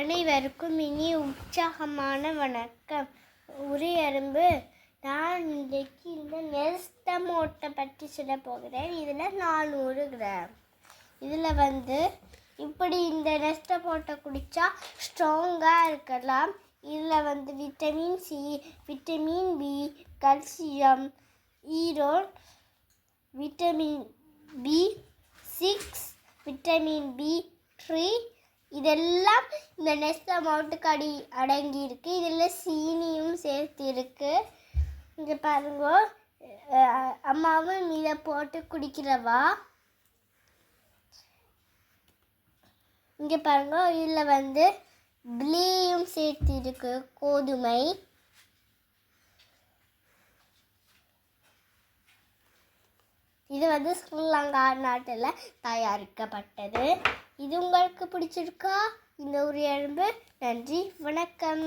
அனைவருக்கும் இனி உற்சாகமான வணக்கம். உரையரும்பு. நான் இன்றைக்கு இந்த நெஸ்டமோட்டை பற்றி சொல்ல போகிறேன். இதில் 400 கிராம். இதில் இப்படி இந்த நெஸ்டமோட்டை குடித்தா ஸ்ட்ராங்காக இருக்கலாம். இதில் vitamin C, vitamin B, calcium, iron, vitamin B6, vitamin B3 இதெல்லாம் இந்த நெஸ்டமோட்டுக்கு அடங்கி இருக்கு. இதில் சீனியும் சேர்த்து இருக்கு. இங்கே பாருங்க, அம்மாவும் இதை போட்டு குடிக்கிறவா. இங்கே பாருங்க, இதில் ப்ளீயும் சேர்த்து இருக்கு, கோதுமை. இது ஸ்ரீலங்கா நாட்டில் தயாரிக்கப்பட்டது. இது உங்களுக்கு பிடிச்சிருக்கா? இந்த உரையரும்பு. நன்றி, வணக்கம்.